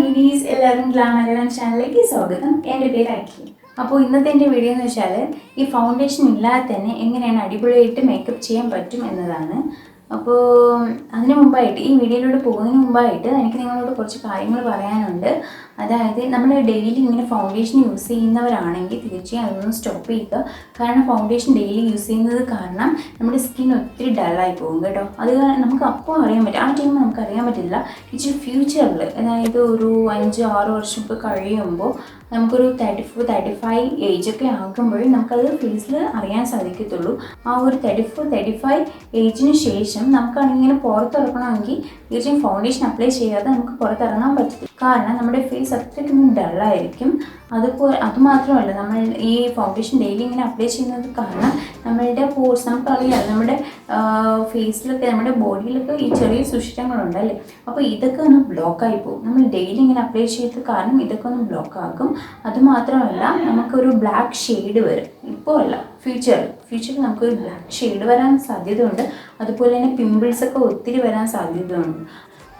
beauties, എല്ലാവരും Glam Malayalam ചാനലിലേക്ക് സ്വാഗതം. എൻ്റെ പേര് അഖില. അപ്പോൾ ഇന്നത്തെ എൻ്റെ വീഡിയോ എന്ന് വെച്ചാൽ ഈ ഫൗണ്ടേഷൻ ഇല്ലാതെ തന്നെ എങ്ങനെയാണ് അടിപൊളിയായിട്ട് മേക്കപ്പ് ചെയ്യാൻ പറ്റും എന്നതാണ്. അപ്പോൾ അതിന് മുമ്പായിട്ട് ഈ വീഡിയോയിലൂടെ പോകുന്നതിന് മുമ്പായിട്ട് എനിക്ക് നിങ്ങളോട് കുറച്ച് കാര്യങ്ങൾ പറയാനുണ്ട്. അതായത് നമ്മൾ ഡെയിലി ഇങ്ങനെ ഫൗണ്ടേഷൻ യൂസ് ചെയ്യുന്നവരാണെങ്കിൽ തീർച്ചയായും അതൊന്ന് സ്റ്റോപ്പ് ചെയ്യുക. കാരണം ഫൗണ്ടേഷൻ ഡെയിലി യൂസ് ചെയ്യുന്നത് കാരണം നമ്മുടെ സ്കിൻ ഒത്തിരി ഡള്ളായി പോകും കേട്ടോ. അത് നമുക്ക് അപ്പോൾ അറിയാൻ പറ്റും, ആ ടൈം നമുക്ക് അറിയാൻ പറ്റില്ല. ഇച്ചിരി ഫ്യൂച്ചറിൽ, അതായത് ഒരു 5-6 വർഷമൊക്കെ കഴിയുമ്പോൾ നമുക്കൊരു 34-35 ഏജൊക്കെ ആകുമ്പോഴേ നമുക്കത് ഫേസിൽ അറിയാൻ സാധിക്കത്തുള്ളൂ. ആ ഒരു 34-35 ഏജിന് ശേഷം നമുക്കാണെങ്കിൽ ഇങ്ങനെ പുറത്തിറങ്ങണമെങ്കിൽ തീർച്ചയായും ഫൗണ്ടേഷൻ അപ്ലൈ ചെയ്യാതെ നമുക്ക് പുറത്തിറങ്ങാൻ പറ്റില്ല. കാരണം നമ്മുടെ ഫേസ് അത്രയ്ക്കൊന്നും ഡള്ളായിരിക്കും. അതുമാത്രമല്ല, നമ്മൾ ഈ ഫൗണ്ടേഷൻ ഡെയിലി ഇങ്ങനെ അപ്ലൈ ചെയ്യുന്നത് കാരണം നമ്മളുടെ പോർസ്, നമുക്കറിയാം നമ്മുടെ ഫേസിലൊക്കെ നമ്മുടെ ബോഡിയിലൊക്കെ ഈ ചെറിയ സുഷിരങ്ങളുണ്ടല്ലേ, അപ്പോൾ ഇതൊക്കെ ഒന്ന് ബ്ലോക്കായി പോകും. നമ്മൾ ഡെയിലി ഇങ്ങനെ അപ്ലൈ ചെയ്തത് കാരണം ഇതൊക്കെ ഒന്ന് ബ്ലോക്കാക്കും. അതുമാത്രമല്ല, നമുക്കൊരു ബ്ലാക്ക് ഷെയ്ഡ് വരും. ഇപ്പോൾ അല്ല, ഫ്യൂച്ചറിൽ നമുക്കൊരു ബ്ലാക്ക് ഷെയ്ഡ് വരാൻ സാധ്യതയുണ്ട്. അതുപോലെ തന്നെ പിമ്പിൾസൊക്കെ ഒത്തിരി വരാൻ സാധ്യതയുണ്ട്.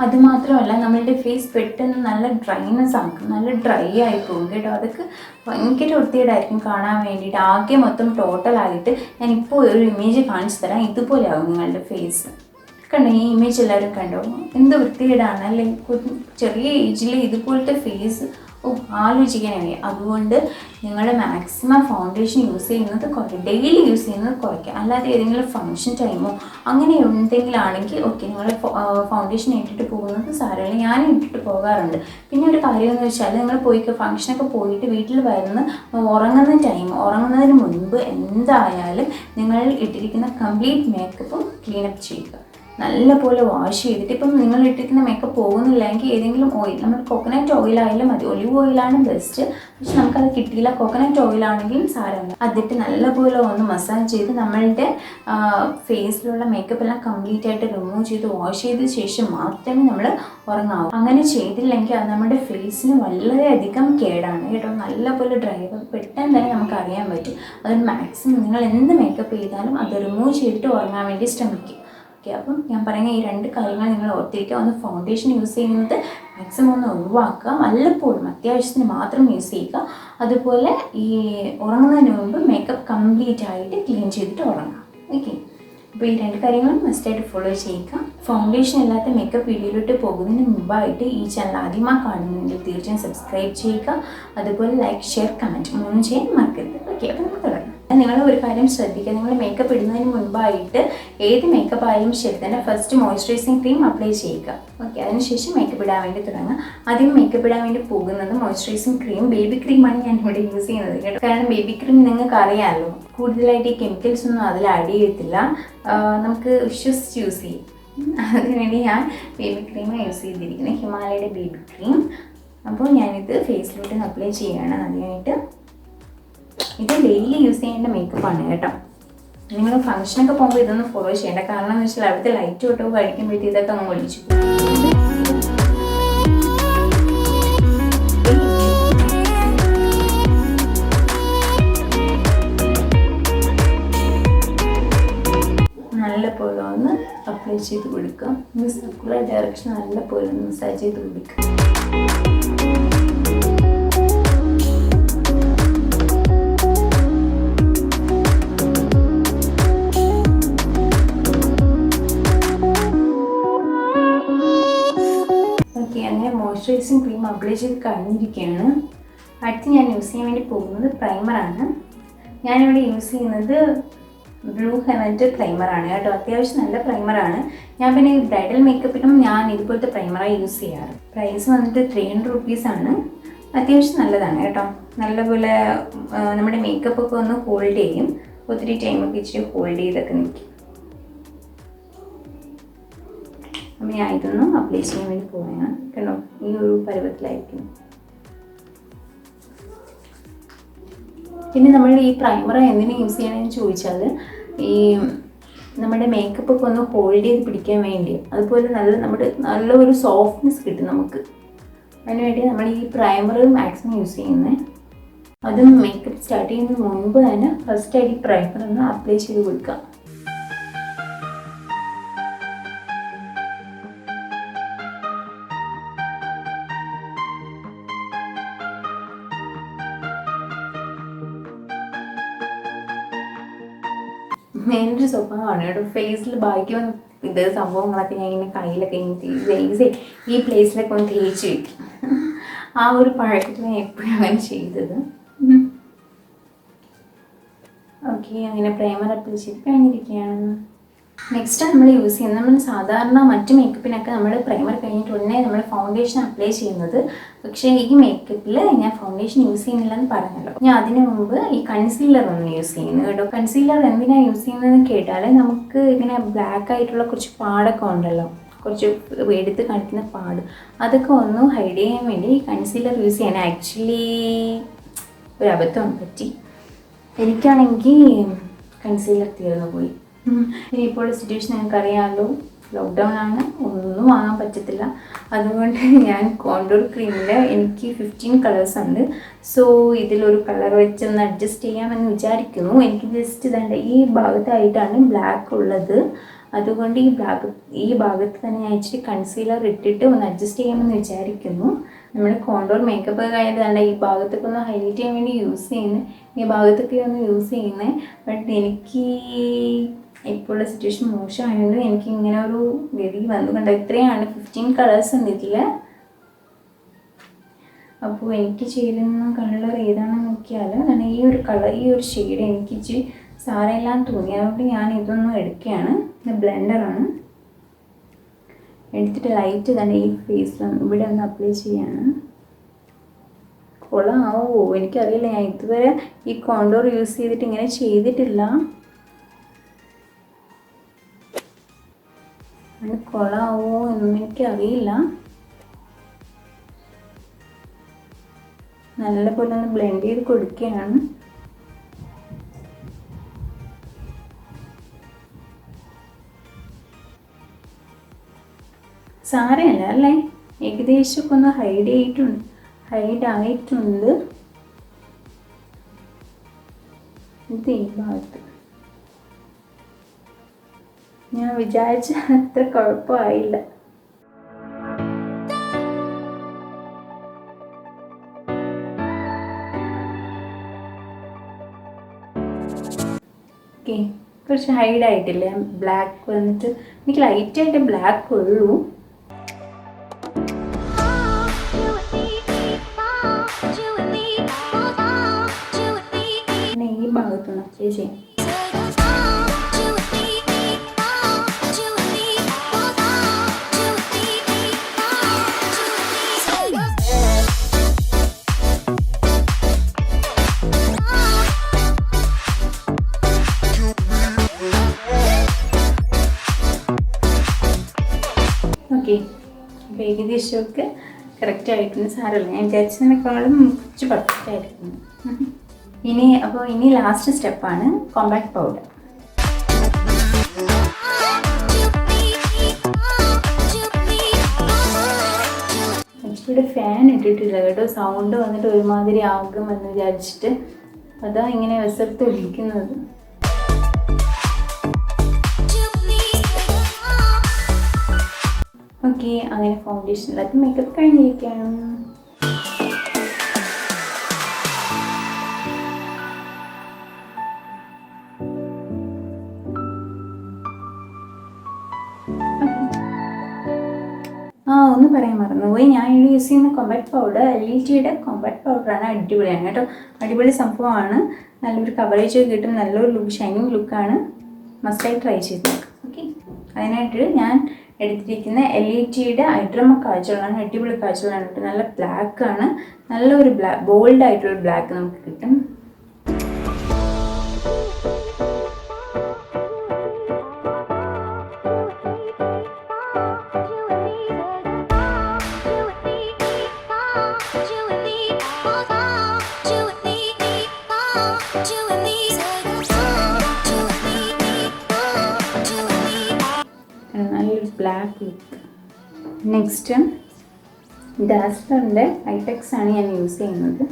അതുമാത്രമല്ല, നമ്മളുടെ ഫേസ് പെട്ടെന്ന് നല്ല ഡ്രൈനെസ് ആക്കും, നല്ല ഡ്രൈ ആയി പോകും കേട്ടോ. അതൊക്കെ ഭയങ്കര വൃത്തികേടായിരിക്കും കാണാൻ വേണ്ടിയിട്ട്. ആകെ മൊത്തം ടോട്ടലായിട്ട് ഞാനിപ്പോൾ ഒരു ഇമേജ് കാണിച്ചു തരാം. ഇതുപോലെ ആകും നിങ്ങളുടെ ഫേസ്. കണ്ടോ, ഈ ഇമേജ് എല്ലാവരും കണ്ടോ? എന്ത് വൃത്തികേടാണ് അല്ലേ? ചെറിയ ഏജിൽ ഇതുപോലത്തെ ഫേസ് ആലോചിക്കാൻ വയ്യ. അതുകൊണ്ട് നിങ്ങൾ മാക്സിമം ഫൗണ്ടേഷൻ യൂസ് ചെയ്യുന്നത് കുറയ്ക്കുക, ഡെയിലി യൂസ് ചെയ്യുന്നത് കുറയ്ക്കുക. അല്ലാതെ ഏതെങ്കിലും ഫംഗ്ഷൻ ടൈമോ അങ്ങനെ എന്തെങ്കിലും ആണെങ്കിൽ ഓക്കെ, നിങ്ങൾ ഫൗണ്ടേഷൻ ഇട്ടിട്ട് പോകുന്നത് സാരമില്ല. ഞാനും ഇട്ടിട്ട് പോകാറുണ്ട്. പിന്നെ ഒരു കാര്യം എന്ന് വെച്ചാൽ, നിങ്ങൾ ഫംഗ്ഷനൊക്കെ പോയിട്ട് വീട്ടിൽ ഉറങ്ങുന്നതിന് മുൻപ് എന്തായാലും നിങ്ങൾ ഇട്ടിരിക്കുന്ന കംപ്ലീറ്റ് മേക്കപ്പും ക്ലീനപ്പ് ചെയ്യുക. നല്ലപോലെ വാഷ് ചെയ്തിട്ട്, ഇപ്പം നിങ്ങൾ ഇട്ടിരിക്കുന്ന മേക്കപ്പ് പോകുന്നില്ലെങ്കിൽ ഏതെങ്കിലും ഓയിൽ, നമ്മൾ കോക്കനട്ട് ഓയിലായാലും മതി, ഒലിവ് ഓയിലാണ് ബെസ്റ്റ്. പക്ഷെ നമുക്കത് കിട്ടിയില്ല, കോക്കനട്ട് ഓയിലാണെങ്കിലും സാരമില്ല. അതിട്ട് നല്ലപോലെ ഒന്ന് മസാജ് ചെയ്ത് നമ്മളുടെ ഫേസിലുള്ള മേക്കപ്പ് എല്ലാം കംപ്ലീറ്റ് ആയിട്ട് റിമൂവ് ചെയ്ത് വാഷ് ചെയ്ത ശേഷം മാത്രമേ നമ്മൾ ഉറങ്ങാവൂ. അങ്ങനെ ചെയ്തില്ലെങ്കിൽ അത് നമ്മുടെ ഫേസിന് വളരെയധികം കേടാണ് കേട്ടോ. നല്ലപോലെ ഡ്രൈ പെട്ടെന്ന് തന്നെ നമുക്ക് അറിയാൻ പറ്റും. അതുകൊണ്ട് മാക്സിമം നിങ്ങൾ എന്ത് മേക്കപ്പ് ചെയ്താലും അത് റിമൂവ് ചെയ്തിട്ട് ഉറങ്ങാൻ വേണ്ടി ശ്രമിക്കും. അപ്പം ഞാൻ പറയുന്ന ഈ 2 കാര്യങ്ങൾ നിങ്ങൾ ഓർത്തിരിക്കുക. ഒന്ന് ഫൗണ്ടേഷൻ യൂസ് ചെയ്യുന്നത് മാക്സിമം ഒന്ന് ഒഴിവാക്കുക, വല്ലപ്പോഴും അത്യാവശ്യത്തിന് മാത്രം യൂസ് ചെയ്യുക. അതുപോലെ ഈ ഉറങ്ങുന്നതിന് മുമ്പ് മേക്കപ്പ് കംപ്ലീറ്റ് ആയിട്ട് ക്ലീൻ ചെയ്തിട്ട് ഉറങ്ങാം. ഓക്കെ, അപ്പോൾ ഈ 2 കാര്യങ്ങളും മസ്റ്റായിട്ട് ഫോളോ ചെയ്യുക. ഫൗണ്ടേഷൻ ഇല്ലാത്ത മേക്കപ്പ് വീഡിയോയിലോട്ട് പോകുന്നതിന് മുമ്പായിട്ട് ഈ ചാനൽ ആദ്യമായി കാണുന്നുണ്ടെങ്കിൽ തീർച്ചയായും സബ്സ്ക്രൈബ് ചെയ്യുക. അതുപോലെ ലൈക്ക്, ഷെയർ, കമൻറ്റ് 3 ചെയ്യാൻ മറക്കരുത്. ഓക്കെ, അപ്പോൾ നമുക്ക് തുടങ്ങാം. നിങ്ങൾ ഒരു കാര്യം ശ്രദ്ധിക്കുക, നിങ്ങൾ മേക്കപ്പ് ഇടുന്നതിന് മുൻപായിട്ട് ഏത് മേക്കപ്പ് ആയാലും ശരി തന്നെ ഫസ്റ്റ് മോയ്സ്ചറൈസിങ് ക്രീം അപ്ലൈ ചെയ്യുക. ഓക്കെ, അതിനുശേഷം മേക്കപ്പ് ഇടാൻ വേണ്ടി തുടങ്ങുക. ആദ്യം മേക്കപ്പ് ഇടാൻ വേണ്ടി പോകുന്നത് മോയ്സ്ചറൈസിങ് ക്രീം, ബേബി ക്രീമാണ് ഞാൻ ഇവിടെ യൂസ് ചെയ്യുന്നത് കേട്ടോ. കാരണം ബേബി ക്രീം നിങ്ങൾക്ക് അറിയാമല്ലോ, കൂടുതലായിട്ട് ഈ കെമിക്കൽസ് ഒന്നും അതിൽ ആഡ് ചെയ്യത്തില്ല, നമുക്ക് വിശ്വസിച്ച് യൂസ് ചെയ്യും. അതിനുവേണ്ടി ഞാൻ ബേബി ക്രീമാണ് യൂസ് ചെയ്തിരിക്കുന്നത്, ഹിമാലയയുടെ ബേബി ക്രീം. അപ്പോൾ ഞാനിത് ഫേസിലോട്ട് അപ്ലൈ ചെയ്യുകയാണ് ആദ്യമായിട്ട്. ഇത് ഡെയിലി യൂസ് ചെയ്യേണ്ട മേക്കപ്പാണ് കേട്ടോ. നിങ്ങൾ ഫംഗ്ഷനൊക്കെ പോകുമ്പോൾ ഇതൊന്നും ഫോളോ ചെയ്യേണ്ട. കാരണം എന്ന് വെച്ചാൽ അവിടുത്തെ ലൈറ്റ് തൊട്ട് കഴിക്കുമ്പോഴത്തേ ഇതൊക്കെ അങ്ങ് ഒളിച്ചു നല്ല പോലെ ഒന്ന് അപ്ലൈ ചെയ്ത് കൊടുക്കുക. സർക്കുലർ ഡയറക്ഷൻ നല്ല പോലെ ഒന്ന് മസാജ് ചെയ്ത് കൊടുക്കുക. അങ്ങനെ മോയ്സ്ചറൈസിങ് ക്രീം അപ്ലൈ ചെയ്ത് കഴിഞ്ഞിരിക്കുകയാണ്. അടുത്ത് ഞാൻ യൂസ് ചെയ്യാൻ വേണ്ടി പോകുന്നത് പ്രൈമറാണ്. ഞാനിവിടെ യൂസ് ചെയ്യുന്നത് ബ്ലൂ ഹെവൻ്റെ പ്രൈമറാണ് കേട്ടോ. അത്യാവശ്യം നല്ല പ്രൈമറാണ്. ഞാൻ പിന്നെ ബ്രൈഡൽ മേക്കപ്പിനും ഞാൻ ഇതുപോലത്തെ പ്രൈമറായി യൂസ് ചെയ്യാറ്. പ്രൈസ് വന്നിട്ട് 300 റുപ്പീസാണ്. അത്യാവശ്യം നല്ലതാണ് കേട്ടോ. നല്ലപോലെ നമ്മുടെ മേക്കപ്പൊക്കെ ഒന്ന് ഹോൾഡ് ചെയ്യും. ഒത്തിരി ടൈമൊക്കെ ഇച്ചിരി ഹോൾഡ് ചെയ്തൊക്കെ നിൽക്കും. അപ്പോൾ ഞാൻ ഇതൊന്നും അപ്ലൈ ചെയ്യാൻ വേണ്ടി പോവുകയാണ് കേട്ടോ. ഈ ഒരു പരുവത്തിലായിരിക്കും. പിന്നെ നമ്മൾ ഈ പ്രൈമർ എന്തിനു യൂസ് ചെയ്യണമെന്ന് ചോദിച്ചാൽ, ഈ നമ്മുടെ മേക്കപ്പൊക്കെ ഒന്ന് ഹോൾഡ് ചെയ്ത് പിടിക്കാൻ വേണ്ടി, അതുപോലെ നല്ലൊരു സോഫ്റ്റ്നെസ് കിട്ടും നമുക്ക്. അതിനുവേണ്ടി നമ്മൾ ഈ പ്രൈമർ മാക്സിമം യൂസ് ചെയ്യുന്നത്. അതും മേക്കപ്പ് സ്റ്റാർട്ട് ചെയ്യുന്നതിന് മുൻപ് തന്നെ ഫസ്റ്റായിട്ട് ഈ പ്രൈമർ ഒന്ന് അപ്ലൈ ചെയ്ത് കൊടുക്കുക. എൻ്റെ ഒരു സ്വഭാവമാണ് കേട്ടോ. ഫേസിൽ ബാക്കി വന്ന് ഇത് സംഭവങ്ങളൊക്കെ ഞാൻ ഇങ്ങനെ കയ്യിലൊക്കെ ഇങ്ങനെ ഈ പ്ലേസിലൊക്കെ ഒന്ന് തേച്ച് വയ്ക്കും. ആ ഒരു പഴക്കത്തിൽ ഞാൻ എപ്പോഴും അങ്ങനെ ചെയ്തത്. ഓക്കെ, അങ്ങനെ പ്രൈമർ അപ്ലൈ ചെയ്ത് കഴിഞ്ഞിരിക്കുകയാണ്. നെക്സ്റ്റ് നമ്മൾ യൂസ് ചെയ്യുന്നത്, നമ്മൾ സാധാരണ മറ്റ് മേക്കപ്പിനൊക്കെ നമ്മൾ പ്രൈമർ കഴിഞ്ഞിട്ട് ഉടനെ നമ്മൾ ഫൗണ്ടേഷൻ അപ്ലൈ ചെയ്യുന്നത്. പക്ഷേ ഈ മേക്കപ്പിൽ ഞാൻ ഫൗണ്ടേഷൻ യൂസ് ചെയ്യുന്നില്ലെന്ന് പറഞ്ഞല്ലോ. ഞാൻ അതിന് മുമ്പ് ഈ കൺസീലർ ഒന്ന് യൂസ് ചെയ്യുന്നത് കേട്ടോ. കൺസീലർ എന്തിനാണ് യൂസ് ചെയ്യുന്നതെന്ന് കേട്ടാൽ, നമുക്ക് ഇങ്ങനെ ബ്ലാക്ക് ആയിട്ടുള്ള കുറച്ച് പാടൊക്കെ ഉണ്ടല്ലോ, കുറച്ച് എടുത്ത് കാണിക്കുന്ന പാട്, അതൊക്കെ ഒന്ന് ഹൈഡ് ചെയ്യാൻ വേണ്ടി ഈ കൺസീലർ യൂസ് ചെയ്യാൻ ആക്ച്വലി ഒരു അബദ്ധം പറ്റി. എനിക്കാണെങ്കിൽ കൺസീലർ തീർന്നു പോയി. ഇനിയിപ്പോൾ സിറ്റുവേഷൻ നിങ്ങൾക്കറിയാമല്ലോ, ലോക്ക്ഡൗൺ ആണ്, ഒന്നും വാങ്ങാൻ പറ്റത്തില്ല. അതുകൊണ്ട് ഞാൻ കോണ്ടൂർ ക്രീമിൽ എനിക്ക് 15 കളേഴ്സ് ഉണ്ട്. സോ ഇതിലൊരു കളർ വെച്ചൊന്ന് അഡ്ജസ്റ്റ് ചെയ്യാമെന്ന് വിചാരിക്കുന്നു. എനിക്ക് ജസ്റ്റ് ഇതാണ്ട് ഈ ഭാഗത്തായിട്ടാണ് ബ്ലാക്ക് ഉള്ളത്. അതുകൊണ്ട് ഈ ഭാഗത്ത് തന്നെ ഞാൻ ഇച്ചിരി കൺസീലർ ഇട്ടിട്ട് ഒന്ന് അഡ്ജസ്റ്റ് ചെയ്യാമെന്ന് വിചാരിക്കുന്നു. നമ്മൾ കോണ്ടൂർ മേക്കപ്പ് കഴിഞ്ഞാൽ ഈ ഭാഗത്തൊക്കെ ഒന്ന് ഹൈലൈറ്റ് ചെയ്യാൻ വേണ്ടി യൂസ് ചെയ്യുന്നത്, ഈ ഭാഗത്തൊക്കെ ഒന്ന് യൂസ് ചെയ്യുന്നത്. ബട്ട് എനിക്ക് ഇപ്പോഴുള്ള സിറ്റുവേഷൻ മോശമായതുകൊണ്ട് എനിക്ക് ഇങ്ങനെ ഒരു ഗതി വന്നുകൊണ്ട് ഇത്രയാണ് 15 കളേഴ്സ് ഉണ്ട് ഇതിൽ. അപ്പോൾ എനിക്ക് ചേരുന്ന കളർ ഏതാണെന്ന് നോക്കിയാൽ കാരണം ഈ ഒരു കളർ, ഈ ഒരു ഷെയ്ഡ് എനിക്ക് ഇച്ചിരി സാരമെല്ലാം തോന്നി. അതുകൊണ്ട് ഞാൻ ഇതൊന്നും എടുക്കുകയാണ്. ഇത് ബ്ലെൻഡറാണ്. എടുത്തിട്ട് ലൈറ്റ് തന്നെ ഈ ഫേസിൽ ഇവിടെ ഒന്ന് അപ്ലൈ ചെയ്യാണ്. കൊള്ളാവോ എനിക്കറിയില്ല, ഞാൻ ഇതുവരെ ഈ കോണ്ടൂർ യൂസ് ചെയ്തിട്ട് ഇങ്ങനെ ചെയ്തിട്ടില്ല. അത് കൊള്ളാവോ എന്നൊന്നും എനിക്കറിയില്ല. നല്ലപോലെ ഒന്ന് ബ്ലെൻഡ് ചെയ്ത് കൊടുക്കുകയാണ്. സാരമില്ല അല്ലേ, ഏകദേശമൊക്കെ ഒന്ന് ഹൈഡ് ആയിട്ടുണ്ട്. ഇത് ഈ ഭാഗത്ത് ഞാൻ വിചാരിച്ച അത്ര കുഴപ്പമായില്ല. ഓക്കെ, കുറച്ച് ഹൈഡ് ആയിട്ടില്ലേ ബ്ലാക്ക് വന്നിട്ട്. എനിക്ക് ലൈറ്റായിട്ട് ബ്ലാക്ക് ഉള്ളൂ. പിന്നെ ഈ ഭാഗത്തൊന്ന് അപ്ലൈ ചെയ്യാം. ഓക്കെ, അപ്പോൾ ഏകദേശമൊക്കെ കറക്റ്റ് ആയിട്ടുണ്ട്. സാരമില്ല, ഞാൻ വിചാരിച്ചതിനേക്കാളും കുറച്ച് പെർഫെക്റ്റ് ആയിരിക്കുന്നു. ഇനി ലാസ്റ്റ് സ്റ്റെപ്പാണ് കോമ്പാക്ട് പൗഡർ. ഇവിടെ ഫാൻ ഇട്ടിട്ടില്ല കേട്ടോ, സൗണ്ട് വന്നിട്ട് ഒരുമാതിരി ആകുമെന്ന് വിചാരിച്ചിട്ട് അതാ ഇങ്ങനെ വിസർത്ത് വിളിക്കുന്നത്. ഓക്കെ, അങ്ങനെ ഫൗണ്ടേഷനിലൊക്കെ മേക്കപ്പ് കഴിഞ്ഞിരിക്കുകയാണ്. ഒന്ന് പറയാൻ മറന്നുപോയി, ഞാൻ യൂസ് ചെയ്യുന്ന കോമ്പാക്ട് പൗഡർ LETയുടെ കോമ്പാക്ട് പൗഡറാണ്. അടിപൊളിയാണ് കേട്ടോ, അടിപൊളി സംഭവമാണ്. നല്ലൊരു കവറേജ് കിട്ടും, നല്ലൊരു ലുക്ക്, ഷൈനിങ് ലുക്കാണ്. മസ്റ്റായി ട്രൈ ചെയ്ത് നോക്കാം. ഓക്കെ, അതിനായിട്ട് ഞാൻ എടുത്തിരിക്കുന്ന LETയുടെ ഐഡ്രമ കാജലാണ്. അടിപൊളി കാജലാണ് കേട്ടോ, നല്ല ബ്ലാക്കാണ്, നല്ലൊരു ബോൾഡായിട്ടുള്ള ബ്ലാക്ക് നമുക്ക് കിട്ടും. നല്ലൊരു ബ്ലാക്ക് ലുക്ക്. നെക്സ്റ്റ് ഡാസ്ലറിൻ്റെ ഐടെക്സ് ആണ് ഞാൻ യൂസ് ചെയ്യുന്നത്.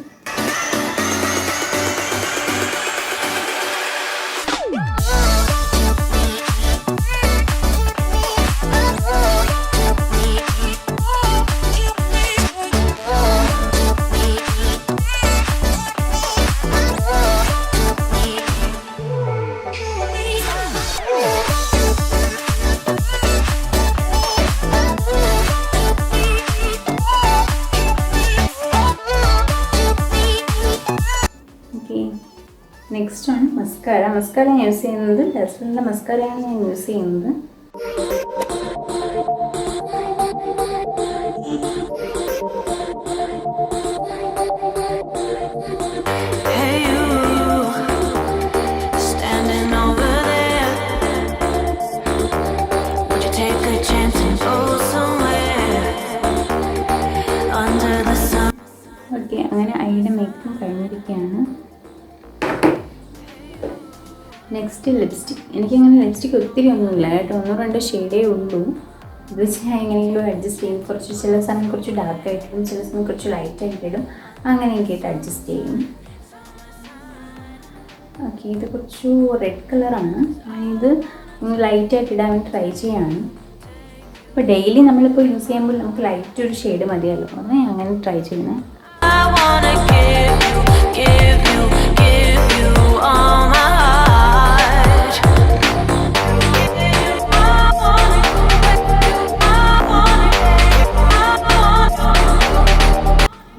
നെക്സ്റ്റ് ആണ് മസ്കാര. മസ്കാര ഞാൻ യൂസ് ചെയ്യുന്നത് ലാസ്റ്റിൻ്റെ മസ്കാരയാണ് ഞാൻ യൂസ് ചെയ്യുന്നത്. ഓക്കെ, അങ്ങനെ ഐയുടെ മേക്കപ്പ് കഴിഞ്ഞിരിക്കുകയാണ്. Next lipstick. എനിക്കങ്ങനെ ലിപ്സ്റ്റിക് ഒത്തിരി ഒന്നുമില്ല കേട്ടോ, 1-2 ഷെയ്ഡേ ഉള്ളൂ. ഇത് വെച്ച് ഞാൻ എങ്ങനെയെങ്കിലും അഡ്ജസ്റ്റ് ചെയ്യും. കുറച്ച് ചില സമയം കുറച്ച് ഡാർക്ക് ആയിട്ടിടും, ചില സമയം കുറച്ച് ലൈറ്റ് ആയിട്ടിടും, അങ്ങനെയൊക്കെ ആയിട്ട് അഡ്ജസ്റ്റ് ചെയ്യും. ഓക്കെ, ഇത് കുറച്ച് റെഡ് കളറാണ്. ഇത് ലൈറ്റായിട്ട് ഇടാൻ വേണ്ടി ട്രൈ ചെയ്യാണ്. ഇപ്പോൾ ഡെയിലി നമ്മളിപ്പോൾ യൂസ് ചെയ്യുമ്പോൾ നമുക്ക് ലൈറ്റ് ഒരു ഷെയ്ഡ് മതിയല്ലോ, അതാണ് ഞാൻ അങ്ങനെ ട്രൈ ചെയ്യുന്നത്.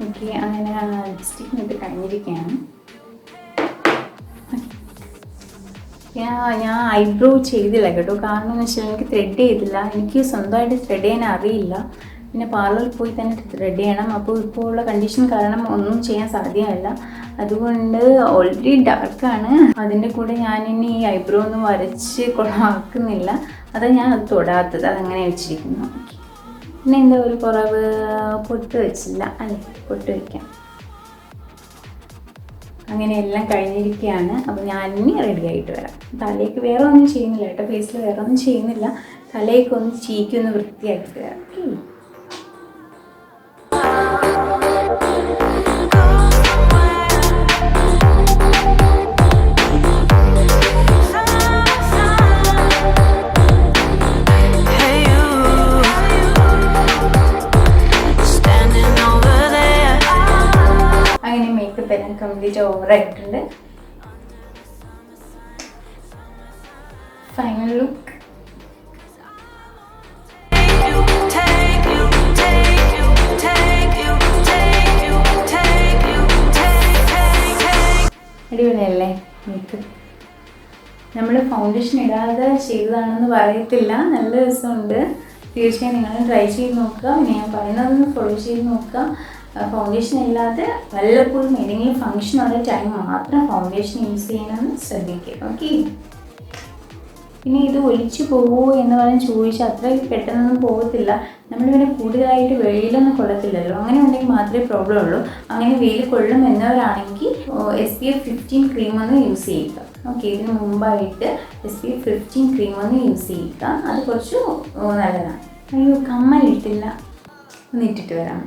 ഓക്കെ, അങ്ങനെ ലിപ്സ്റ്റിക് ഇട്ട് കഴിഞ്ഞിരിക്കുകയാണ്. ഞാൻ ഐബ്രോ ചെയ്തില്ല കേട്ടോ, കാരണം എന്ന് വെച്ചാൽ എനിക്ക് ത്രെഡ് ചെയ്തില്ല. എനിക്ക് സ്വന്തമായിട്ട് ത്രെഡ് ചെയ്യാൻ അറിയില്ല, പിന്നെ പാർലറിൽ പോയി തന്നെ ത്രെഡ് ചെയ്യണം. അപ്പോൾ ഇപ്പോൾ ഉള്ള കണ്ടീഷൻ കാരണം ഒന്നും ചെയ്യാൻ സാധ്യമല്ല. അതുകൊണ്ട് ഓൾറെഡി ഡാർക്കാണ്, അതിൻ്റെ കൂടെ ഞാനിനി ഈ ഐബ്രോ ഒന്നും വരച്ച് കൊളമാക്കുന്നില്ല. അതാണ് ഞാൻ അത് തൊടാത്തത്, അതങ്ങനെ വെച്ചിരിക്കുന്നു. പിന്നെ എന്താ ഒരു കുറവ്, പൊട്ട് വെച്ചില്ല അല്ലേ, പൊട്ട് വയ്ക്കാം. അങ്ങനെ എല്ലാം കഴിഞ്ഞിരിക്കുകയാണ്. അപ്പോൾ ഞാനിനി റെഡി ആയിട്ട് വരാം. തലയ്ക്ക് വേറെ ഒന്നും ചെയ്യുന്നില്ല കേട്ടോ, ഫേസിൽ വേറെ ഒന്നും ചെയ്യുന്നില്ല. തലയൊക്കെ ഒന്ന് ചീക്കൊന്ന് വൃത്തിയാക്കിയിട്ട് വരാം. അങ്ങനെ മേക്കപ്പ് എല്ലാം കംപ്ലീറ്റ് ഓവറായിട്ടുണ്ട്. Final look. അടിപൊളിയല്ലേ മേക്കപ്പ്? നമ്മൾ ഫൗണ്ടേഷൻ ഇടാതെ ചെയ്തതാണെന്ന് പറയത്തില്ല, നല്ല രസമുണ്ട്. തീർച്ചയായും നിങ്ങൾ ട്രൈ ചെയ്ത് നോക്കുക. പിന്നെ ഞാൻ പറയുന്നതൊന്ന് ഫോളോ ചെയ്ത് നോക്കുക. ഫൗണ്ടേഷൻ ഇല്ലാതെ വല്ലപ്പോഴും ഏതെങ്കിലും ഫംഗ്ഷനുള്ള ടൈം മാത്രം ഫൗണ്ടേഷൻ യൂസ് ചെയ്യണമെന്ന് ശ്രദ്ധിക്കുക. ഓക്കെ, പിന്നെ ഇത് ഒലിച്ചു പോവുമോ എന്ന് പറഞ്ഞ് ചോദിച്ചാൽ അത്ര പെട്ടെന്നൊന്നും പോകത്തില്ല. നമ്മളിവിടെ കൂടുതലായിട്ട് വെയിലൊന്നും കൊള്ളത്തില്ലല്ലോ, അങ്ങനെ ഉണ്ടെങ്കിൽ മാത്രമേ പ്രോബ്ലം ഉള്ളൂ. അങ്ങനെ വെയിൽ കൊള്ളും എന്നവരാണെങ്കിൽ SPF 15 ക്രീം ഒന്ന് യൂസ് ചെയ്യുക. ഓക്കെ, ഇതിന് മുമ്പായിട്ട് SPF 15 ക്രീം ഒന്ന് യൂസ് ചെയ്യുക, അത് കുറച്ച് നല്ലതാണ്. അയ്യോ, കമ്മലിട്ടില്ല, ഒന്ന് ഇട്ടിട്ട് വരാം.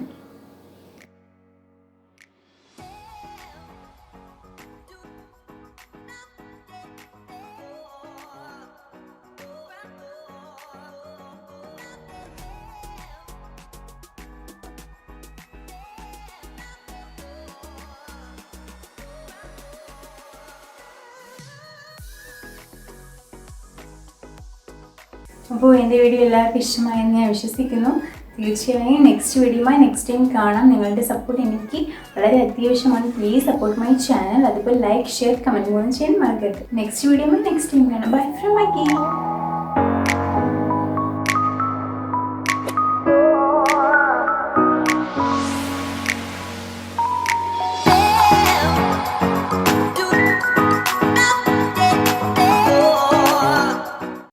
അപ്പോൾ എൻ്റെ വീഡിയോ എല്ലാവർക്കും ഇഷ്ടമായെന്ന് ഞാൻ വിശ്വസിക്കുന്നു. തീർച്ചയായും നെക്സ്റ്റ് വീഡിയോയുമായി നെക്സ്റ്റ് ടൈം കാണാം. നിങ്ങളുടെ സപ്പോർട്ട് എനിക്ക് വളരെ അത്യാവശ്യമാണ്. Please support my channel. അതുപോലെ ലൈക്ക്, ഷെയർ, കമൻറ്റ് പോലും ചെയ്യാൻ മറക്കരുത്. നെക്സ്റ്റ് വീഡിയോയുമായി നെക്സ്റ്റ് ടൈം കാണാം. Bye from Akhila.